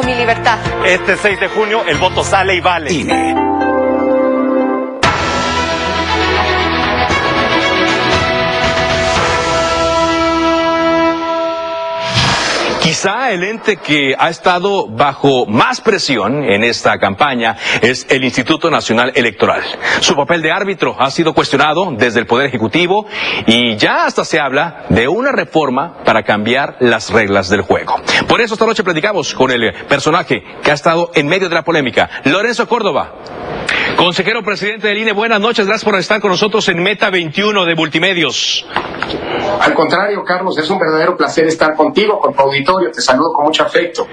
Mi libertad. Este 6 de junio el voto sale y vale. INE. Quizá el ente que ha estado bajo más presión en esta campaña es el Instituto Nacional Electoral. Su papel de árbitro ha sido cuestionado desde el Poder Ejecutivo y ya hasta se habla de una reforma para cambiar las reglas del juego. Por eso esta noche platicamos con el personaje que ha estado en medio de la polémica, Lorenzo Córdoba. Consejero presidente del INE, buenas noches, gracias por estar con nosotros en Meta 21 de Multimedios. Al contrario, Carlos, es un verdadero placer estar contigo, con tu auditorio, te saludo con mucho afecto.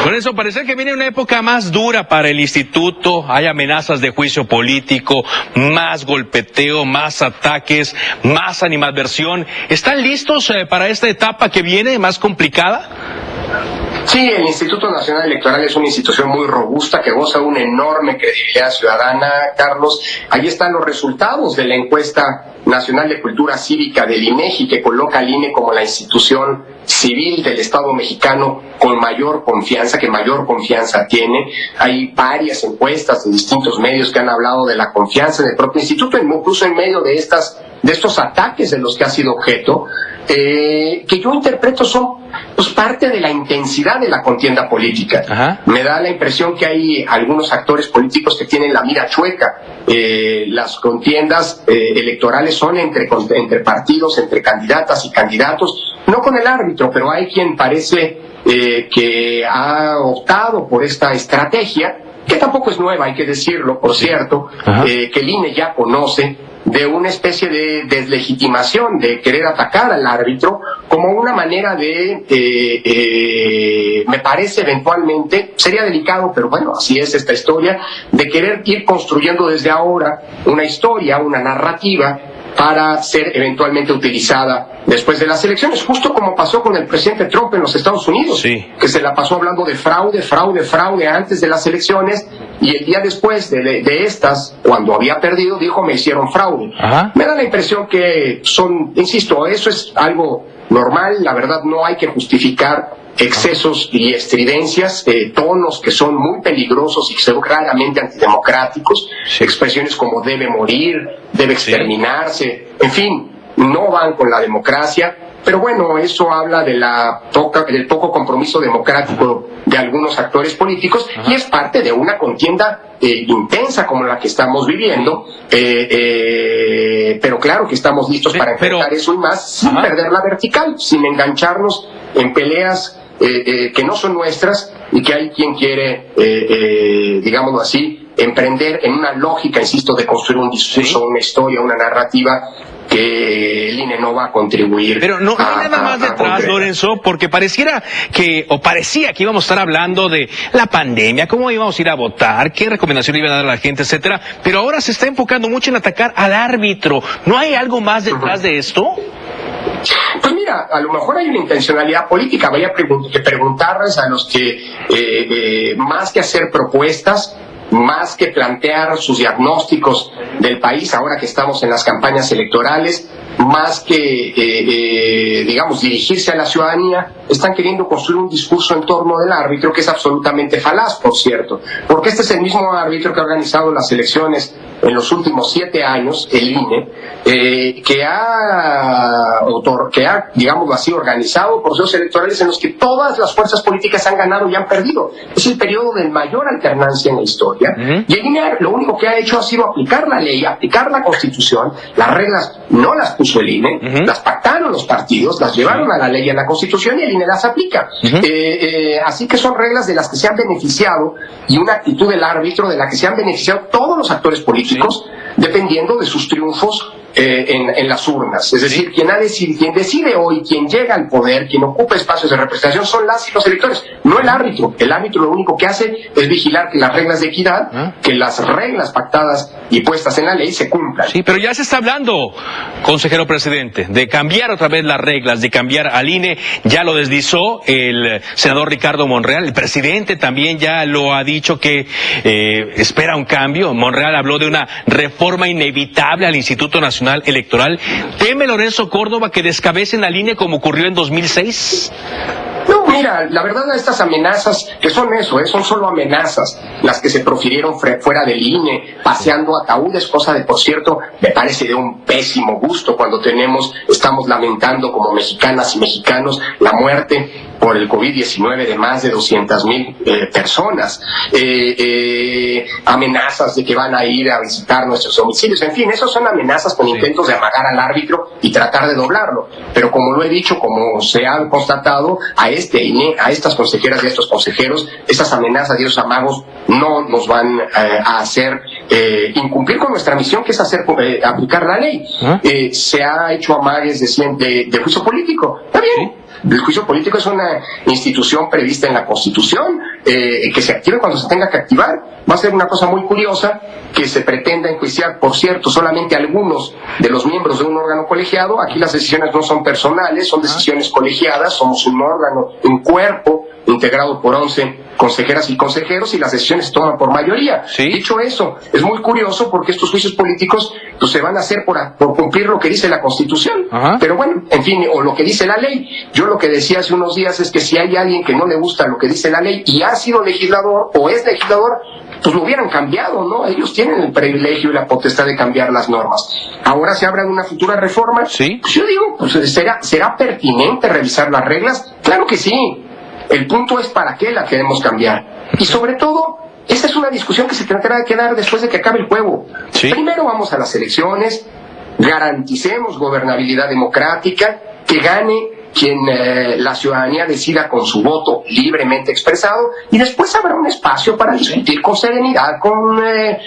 Con eso, parece que viene una época más dura para el instituto, hay amenazas de juicio político, más golpeteo, más ataques, más animadversión. ¿Están listos para esta etapa que viene, más complicada? Sí, el Instituto Nacional Electoral es una institución muy robusta que goza de una enorme credibilidad ciudadana, Carlos. Ahí están los resultados de la encuesta nacional de cultura cívica del INEGI, que coloca al INE como la institución civil del Estado mexicano con mayor confianza, que mayor confianza tiene. Hay varias encuestas de distintos medios que han hablado de la confianza en el propio instituto, incluso en medio de estos ataques de los que ha sido objeto, que yo interpreto son pues parte de la intensidad de la contienda política. Ajá. Me da la impresión que hay algunos actores políticos que tienen la mira chueca. Las contiendas electorales son entre partidos, entre candidatas y candidatos, no con el árbitro, pero hay quien parece que ha optado por esta estrategia, que tampoco es nueva, hay que decirlo, por cierto, que el INE ya conoce, de una especie de deslegitimación, de querer atacar al árbitro como una manera de, me parece eventualmente, sería delicado, pero bueno, así es esta historia, de querer ir construyendo desde ahora una historia, una narrativa, para ser eventualmente utilizada después de las elecciones, justo como pasó con el presidente Trump en los Estados Unidos, sí, que se la pasó hablando de fraude antes de las elecciones, y el día después de estas, cuando había perdido, dijo: me hicieron fraude. Ajá. Me da la impresión que son, insisto, eso es algo normal, la verdad no hay que justificar excesos y estridencias, tonos que son muy peligrosos y que son claramente antidemocráticos, expresiones como debe morir, debe exterminarse, en fin, no van con la democracia, pero bueno, eso habla de del poco compromiso democrático de algunos actores políticos. Ajá. Y es parte de una contienda intensa como la que estamos viviendo, pero claro que estamos listos para enfrentar eso y más, sin perder la vertical, sin engancharnos en peleas que no son nuestras y que hay quien quiere, digámoslo así, emprender en una lógica, insisto, de construir un discurso, una historia, una narrativa que el INE no va a contribuir. Pero no hay nada más detrás, Lorenzo, porque parecía que íbamos a estar hablando de la pandemia, cómo íbamos a ir a votar, qué recomendación iban a dar a la gente, etcétera, pero ahora se está enfocando mucho en atacar al árbitro. ¿No hay algo más detrás de esto? Pues mira, a lo mejor hay una intencionalidad política. Vaya que preguntarles a los que, más que hacer propuestas, más que plantear sus diagnósticos del país, ahora que estamos en las campañas electorales, más que, digamos, dirigirse a la ciudadanía, están queriendo construir un discurso en torno del árbitro que es absolutamente falaz, por cierto, porque este es el mismo árbitro que ha organizado las elecciones en los últimos 7 años, el INE, que ha, digamos así, organizado procesos electorales en los que todas las fuerzas políticas han ganado y han perdido. Es el periodo de mayor alternancia en la historia. Y el INE lo único que ha hecho ha sido aplicar la ley, aplicar la Constitución. Las reglas no las puso el INE, las pactaron los partidos, las llevaron a la ley y a la Constitución, y el INE las aplica. Así que son reglas de las que se han beneficiado, y una actitud del árbitro de la que se han beneficiado todos los actores políticos, dependiendo de sus triunfos en las urnas. Es decir, quien decide hoy, quien llega al poder, quien ocupa espacios de representación, son las y los electores, no el árbitro. El árbitro lo único que hace es vigilar que las reglas de equidad, que las reglas pactadas y puestas en la ley se cumplan. Sí, pero ya se está hablando, consejero presidente, de cambiar otra vez las reglas, de cambiar al INE. Ya lo deslizó el senador Ricardo Monreal, el presidente también ya lo ha dicho que espera un cambio. Monreal habló de una reforma inevitable al Instituto Nacional Electoral. ¿Teme Lorenzo Córdoba que descabecen al INE como ocurrió en 2006? No, Mira, la verdad, estas amenazas, que son eso, son solo amenazas, las que se profirieron fuera del INE, paseando ataúdes, cosa de, por cierto, me parece de un pésimo gusto cuando estamos lamentando como mexicanas y mexicanos la muerte por el COVID-19 de más de 200,000 personas, amenazas de que van a ir a visitar nuestros domicilios, en fin, esas son amenazas con intentos de amagar al árbitro y tratar de doblarlo, pero como lo he dicho, como se ha constatado, a INE, a estas consejeras y a estos consejeros, esas amenazas y esos amagos no nos van a hacer incumplir con nuestra misión, que es aplicar la ley. Se ha hecho amagues de juicio político, está bien. ¿Sí? El juicio político es una institución prevista en la Constitución, que se active cuando se tenga que activar. Va a ser una cosa muy curiosa que se pretenda enjuiciar, por cierto, solamente algunos de los miembros de un órgano colegiado. Aquí las decisiones no son personales, son decisiones colegiadas, somos un órgano, un cuerpo integrado por 11 consejeras y consejeros, y las decisiones se toman por mayoría. ¿Sí? Dicho eso, es muy curioso porque estos juicios políticos pues, se van a hacer por cumplir lo que dice la Constitución. Pero bueno, en fin, o lo que dice la ley. Yo lo que decía hace unos días es que si hay alguien que no le gusta lo que dice la ley y ha sido legislador o es legislador, pues lo hubieran cambiado, ¿no? Ellos tienen el privilegio y la potestad de cambiar las normas. Ahora se habla de una futura reforma. ¿Sí? Pues yo digo, pues ¿será pertinente revisar las reglas? Claro que sí. El punto es para qué la queremos cambiar. Y sobre todo, esa es una discusión que se tendrá que dar después de que acabe el juego. ¿Sí? Primero vamos a las elecciones, garanticemos gobernabilidad democrática, que gane quien la ciudadanía decida con su voto libremente expresado, y después habrá un espacio para discutir con serenidad, con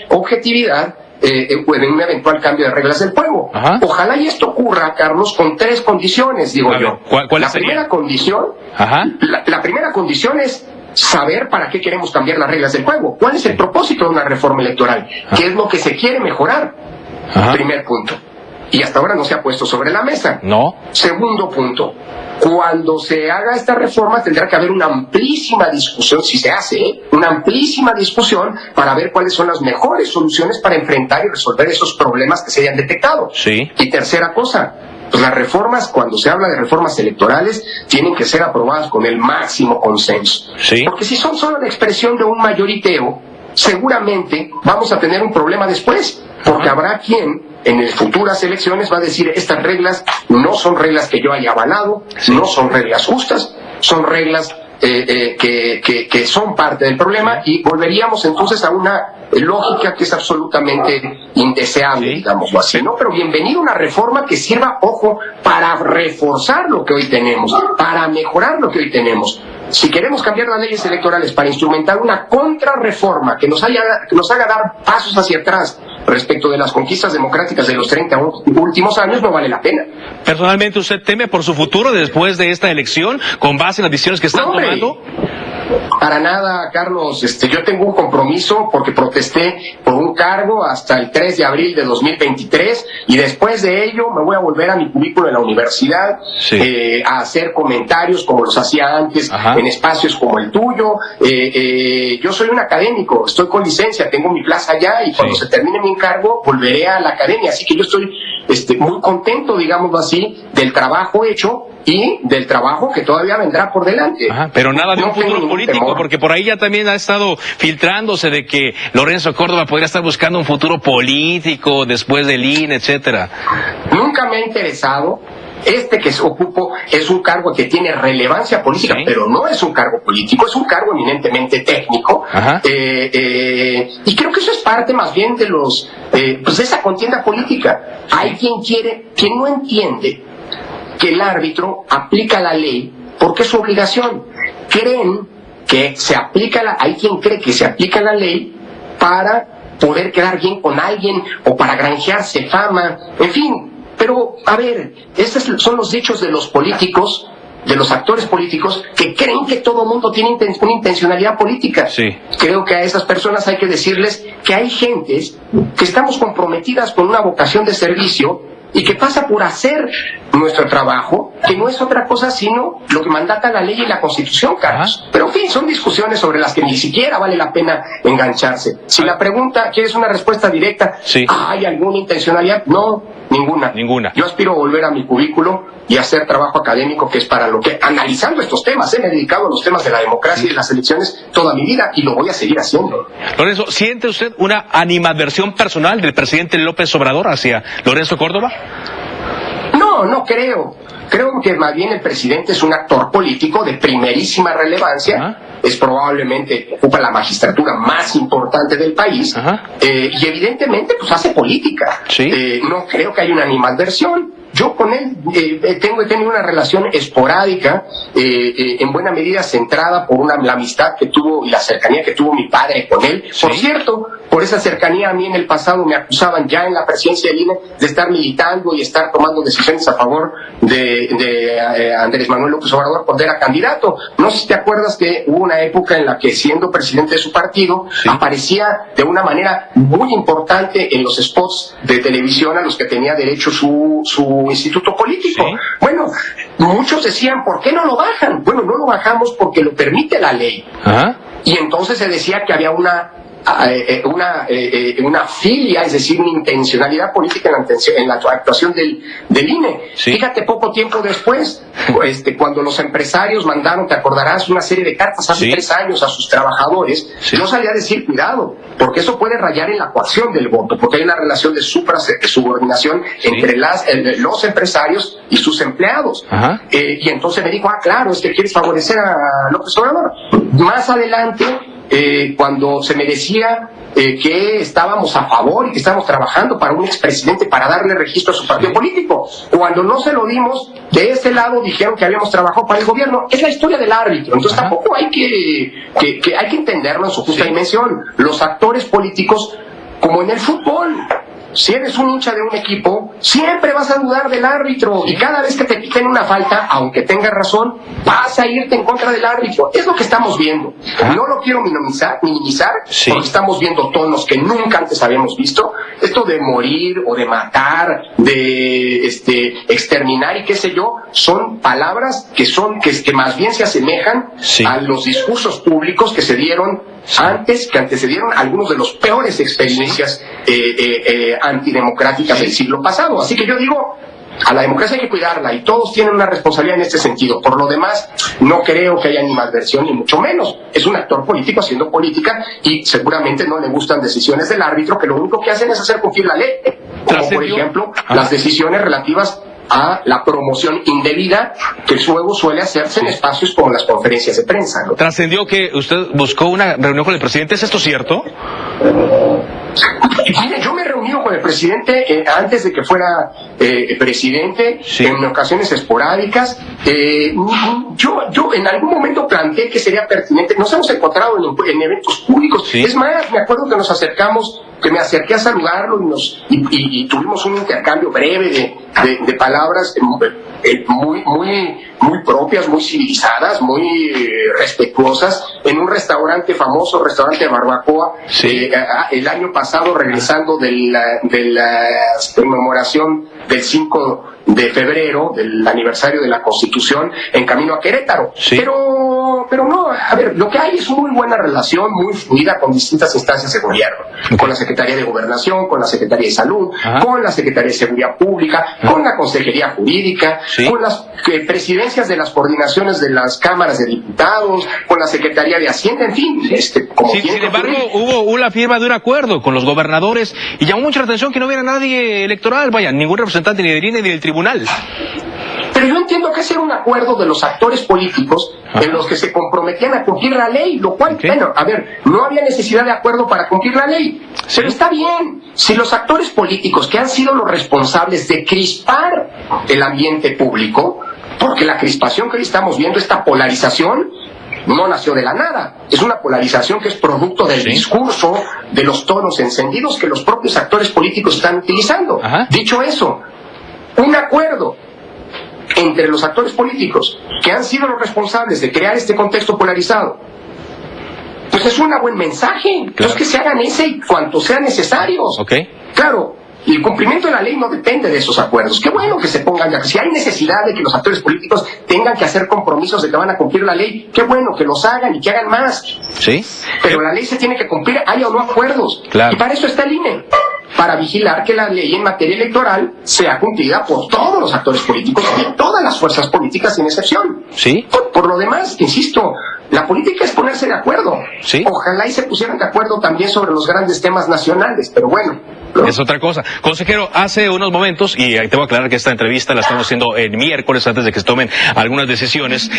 objetividad, en un eventual cambio de reglas del juego. Ojalá y esto ocurra, Carlos, con 3 condiciones, digo yo. ¿Cuál sería? La primera condición es saber para qué queremos cambiar las reglas del juego. ¿Cuál es el propósito de una reforma electoral? ¿Qué es lo que se quiere mejorar? Primer punto. Y hasta ahora no se ha puesto sobre la mesa. No. Segundo punto. Cuando se haga esta reforma tendrá que haber una amplísima discusión, si se hace, una amplísima discusión para ver cuáles son las mejores soluciones para enfrentar y resolver esos problemas que se hayan detectado. Sí. Y tercera cosa, pues las reformas, cuando se habla de reformas electorales, tienen que ser aprobadas con el máximo consenso. Sí. Porque si son solo la expresión de un mayoriteo, seguramente vamos a tener un problema después, porque habrá quien en las futuras elecciones va a decir: estas reglas no son reglas que yo haya avalado, no son reglas justas, son reglas que son parte del problema, y volveríamos entonces a una lógica que es absolutamente indeseable, digámoslo así, ¿no? Pero bienvenido una reforma que sirva, ojo, para reforzar lo que hoy tenemos, para mejorar lo que hoy tenemos. Si queremos cambiar las leyes electorales para instrumentar una contrarreforma que nos haga dar pasos hacia atrás respecto de las conquistas democráticas de los 30 últimos años, no vale la pena. ¿Personalmente usted teme por su futuro después de esta elección, con base en las decisiones que están tomando? Para nada, Carlos. Yo tengo un compromiso porque protesté por un cargo hasta el 3 de abril de 2023, y después de ello me voy a volver a mi cubículo en la universidad, a hacer comentarios como los hacía antes en espacios como el tuyo. Yo soy un académico, estoy con licencia, tengo mi plaza allá, y cuando se termine mi encargo volveré a la academia, así que yo estoy muy contento, digámoslo así, del trabajo hecho y del trabajo que todavía vendrá por delante. Pero nada de un futuro político, porque por ahí ya también ha estado filtrándose de que Lorenzo Córdoba podría estar buscando un futuro político después del INE, etcétera. Nunca me ha interesado. Que ocupo es un cargo que tiene relevancia política, pero no es un cargo político, es un cargo eminentemente técnico. Y creo que eso es parte más bien de de esa contienda política. Hay quien no entiende que el árbitro aplica la ley porque es su obligación. Hay quien cree que se aplica la ley para poder quedar bien con alguien o para granjearse fama, en fin. Pero, a ver, estos son los dichos de los políticos, de los actores políticos, que creen que todo mundo tiene una intencionalidad política. Creo que a esas personas hay que decirles que hay gentes que estamos comprometidas con una vocación de servicio y que pasa por hacer nuestro trabajo, que no es otra cosa sino lo que mandata la ley y la Constitución, Carlos. Pero en fin, son discusiones sobre las que ni siquiera vale la pena engancharse. Si la pregunta, ¿quieres una respuesta directa? Sí. ¿Hay alguna intencionalidad? No, ninguna. Ninguna. Yo aspiro a volver a mi cubículo y hacer trabajo académico, que es para lo que, analizando estos temas, me he dedicado a los temas de la democracia y de las elecciones toda mi vida y lo voy a seguir haciendo. Lorenzo, ¿siente usted una animadversión personal del presidente López Obrador hacia Lorenzo Córdoba? No creo. Creo que más bien el presidente es un actor político de primerísima relevancia. Es probablemente, ocupa la magistratura más importante del país. Y evidentemente pues hace política. Sí. No creo que haya una animadversión. Yo con él he tenido una relación esporádica, en buena medida centrada por la amistad que tuvo y la cercanía que tuvo mi padre con él. Sí. Por cierto, por esa cercanía a mí en el pasado me acusaban ya en la presidencia del INE de estar militando y estar tomando decisiones a favor de Andrés Manuel López Obrador cuando era candidato. No sé si te acuerdas que hubo una época en la que, siendo presidente de su partido, aparecía de una manera muy importante en los spots de televisión a los que tenía derecho su instituto político. Sí. Bueno, muchos decían, ¿por qué no lo bajan? Bueno, no lo bajamos porque lo permite la ley. Y entonces se decía que había una filia, es decir, una intencionalidad política en la actuación del INE. Sí. Fíjate, poco tiempo después, cuando los empresarios mandaron, te acordarás, una serie de cartas hace 3 años a sus trabajadores, yo salía a decir, cuidado, porque eso puede rayar en la coacción del voto, porque hay una relación de subordinación entre los empresarios y sus empleados. Y entonces me dijo, claro, es que quieres favorecer a López Obrador. Más adelante, cuando se me decía que estábamos a favor y que estábamos trabajando para un expresidente para darle registro a su partido político. Cuando no se lo dimos, de este lado dijeron que habíamos trabajado para el gobierno. Es la historia del árbitro. Entonces tampoco hay que entenderlo en su justa dimensión. Los actores políticos, como en el fútbol, si eres un hincha de un equipo, siempre vas a dudar del árbitro, y cada vez que te quiten una falta, aunque tengas razón, vas a irte en contra del árbitro. Es lo que estamos viendo. No lo quiero minimizar, porque estamos viendo tonos que nunca antes habíamos visto. Esto de morir o de matar, de exterminar y qué sé yo, son palabras que más bien se asemejan a los discursos públicos que se dieron que antecedieron algunos de los peores experiencias antidemocráticas del siglo pasado. Así que yo digo, a la democracia hay que cuidarla y todos tienen una responsabilidad en este sentido. Por lo demás, no creo que haya animadversión, ni mucho menos. Es un actor político haciendo política y seguramente no le gustan decisiones del árbitro, que lo único que hacen es hacer cumplir la ley. Como por ejemplo, las decisiones relativas a la promoción indebida que luego suele hacerse en espacios como las conferencias de prensa, ¿no? Trascendió que usted buscó una reunión con el presidente. ¿Es esto cierto? Mire, yo me he reunido con el presidente antes de que fuera presidente, en ocasiones esporádicas. Yo en algún momento planteé que sería pertinente. Nos hemos encontrado en eventos públicos. Es más, me acuerdo que nos acercamos, que me acerqué a saludarlo y tuvimos un intercambio breve de palabras muy propias, muy civilizadas, muy respetuosas, en un famoso restaurante de barbacoa, el año pasado, regresando de la conmemoración del 5 de febrero, del aniversario de la Constitución, en camino a Querétaro. Pero no, a ver, lo que hay es una muy buena relación, muy fluida con distintas instancias de gobierno, con la Secretaría de Gobernación, con la Secretaría de Salud, con la Secretaría de Seguridad Pública, con la Consejería Jurídica, con las presidencias de las coordinaciones de las cámaras de diputados, con la Secretaría de Hacienda, en fin, sin embargo, hubo una firma de un acuerdo con los gobernadores y llamó mucho la atención que no hubiera nadie electoral, ningún representante ni del INE ni del tribunal. Pero yo entiendo que ese era un acuerdo de los actores políticos en los que se comprometían a cumplir la ley, lo cual, bueno, a ver, no había necesidad de acuerdo para cumplir la ley. Pero está bien, si los actores políticos que han sido los responsables de crispar el ambiente público, porque la crispación que hoy estamos viendo, esta polarización, no nació de la nada. Es una polarización que es producto del discurso, de los tonos encendidos que los propios actores políticos están utilizando. Dicho eso, un acuerdo entre los actores políticos que han sido los responsables de crear este contexto polarizado, pues es un buen mensaje. Entonces que se hagan ese y cuantos sean necesarios. Claro, Y el cumplimiento de la ley no depende de esos acuerdos. Qué bueno que se pongan ya. Si hay necesidad de que los actores políticos tengan que hacer compromisos de que van a cumplir la ley, qué bueno que los hagan y que hagan más. Sí. Pero la ley se tiene que cumplir, haya o no acuerdos. Claro. Y para eso está el INE. Para vigilar que la ley en materia electoral sea cumplida por todos los actores políticos y todas las fuerzas políticas sin excepción. Sí. Por lo demás, insisto, la política es ponerse de acuerdo. Sí. Ojalá y se pusieran de acuerdo también sobre los grandes temas nacionales, pero bueno. ¿no? Es otra cosa. Consejero, hace unos momentos, y te voy a aclarar que esta entrevista la estamos haciendo el miércoles antes de que se tomen algunas decisiones,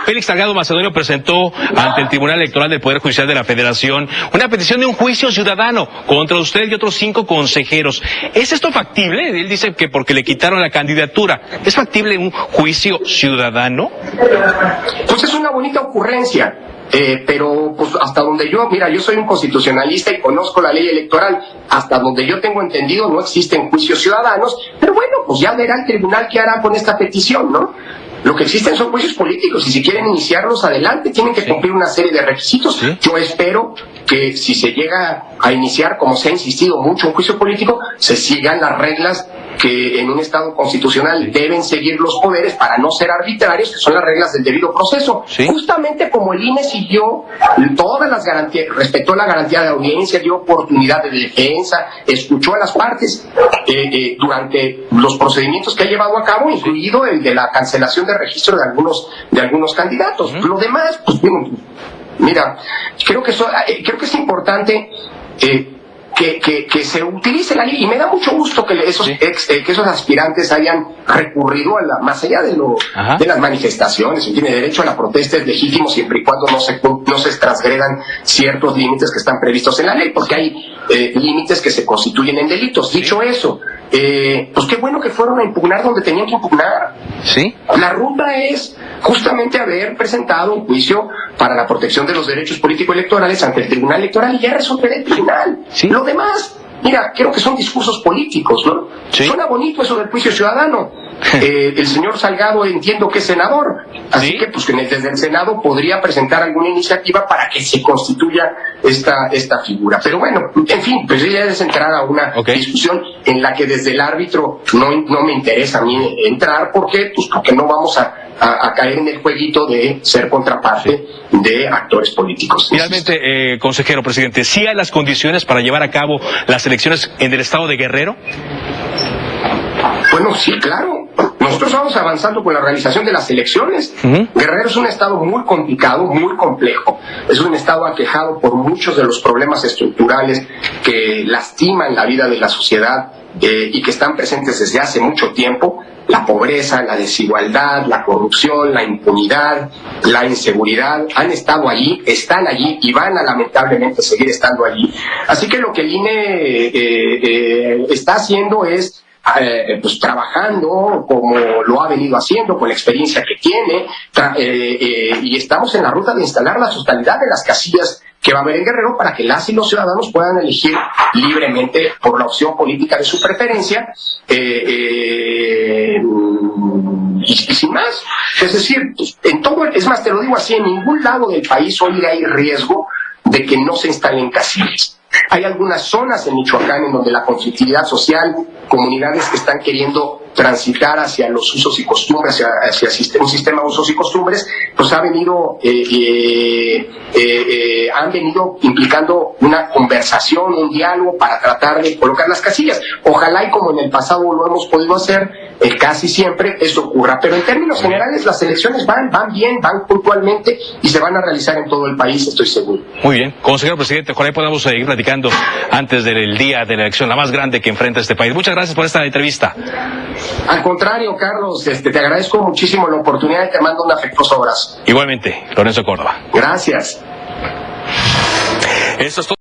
Félix Salgado Macedonio presentó ante el Tribunal Electoral del Poder Judicial de la Federación una petición de un juicio ciudadano contra usted y otros 5 consejeros. ¿Es esto factible? Él dice que porque le quitaron la candidatura. ¿Es factible un juicio ciudadano? Pues es una bonita ocurrencia. Pero pues hasta donde yo soy un constitucionalista y conozco la ley electoral, hasta donde yo tengo entendido no existen juicios ciudadanos, pero bueno, pues ya verá el tribunal qué hará con esta petición, ¿no? Lo que existen son juicios políticos y si quieren iniciarlos adelante tienen que cumplir una serie de requisitos. Sí. Yo espero que si se llega a iniciar, como se ha insistido mucho, un juicio político, se sigan las reglas que en un Estado constitucional deben seguir los poderes para no ser arbitrarios, que son las reglas del debido proceso. Sí. Justamente como el INE siguió todas las garantías, respetó la garantía de audiencia, dio oportunidad de defensa, escuchó a las partes durante los procedimientos que ha llevado a cabo, incluido el de la cancelación de registro de algunos candidatos. Lo demás, pues mira, creo que es importante que se utilice la ley, y me da mucho gusto que esos aspirantes hayan recurrido más allá de las manifestaciones. Tiene derecho a la protesta, es legítimo siempre y cuando no se transgredan ciertos límites que están previstos en la ley, porque hay límites que se constituyen en delitos. Dicho eso, pues qué bueno que fueron a impugnar donde tenían que impugnar. Sí. La ruta es justamente haber presentado un juicio para la protección de los derechos político-electorales ante el Tribunal Electoral y ya resolverá el tribunal. Sí. Lo demás, mira, creo que son discursos políticos, ¿no? Sí. Suena bonito eso del juicio ciudadano. El señor Salgado entiendo que es senador, así Sí. que pues que desde el Senado podría presentar alguna iniciativa para que se constituya esta figura. Pero bueno, en fin, pues ya es entrar a una discusión en la que desde el árbitro no me interesa a mí entrar, porque no vamos a caer en el jueguito de ser contraparte de actores políticos. Finalmente, consejero presidente, ¿sí hay las condiciones para llevar a cabo las elecciones en el estado de Guerrero? Bueno, sí, claro. Nosotros vamos avanzando con la realización de las elecciones. Guerrero es un estado muy complicado, muy complejo. Es un estado aquejado por muchos de los problemas estructurales que lastiman la vida de la sociedad y que están presentes desde hace mucho tiempo. La pobreza, la desigualdad, la corrupción, la impunidad, la inseguridad han estado allí, están allí y van a lamentablemente seguir estando allí. Así que lo que el INE está haciendo es pues trabajando como lo ha venido haciendo con la experiencia que tiene y estamos en la ruta de instalar la totalidad de las casillas que va a haber en Guerrero para que las y los ciudadanos puedan elegir libremente por la opción política de su preferencia y sin más. Es decir, pues, en todo, es más, te lo digo así, en ningún lado del país hoy hay riesgo de que no se instalen casillas. Hay algunas zonas en Michoacán en donde la conflictividad social, comunidades que están queriendo transitar hacia los usos y costumbres, hacia un sistema de usos y costumbres, pues han venido implicando una conversación, un diálogo para tratar de colocar las casillas. Ojalá y como en el pasado lo hemos podido hacer, casi siempre esto ocurra. Pero en términos generales las elecciones van bien, van puntualmente y se van a realizar en todo el país, estoy seguro. Muy bien. Consejero presidente, ojalá podamos seguir platicando antes del día de la elección, la más grande que enfrenta este país. Muchas gracias por esta entrevista. Al contrario, Carlos, te agradezco muchísimo la oportunidad y te mando un afectuoso abrazo. Igualmente, Lorenzo Córdoba. Gracias. Eso es todo.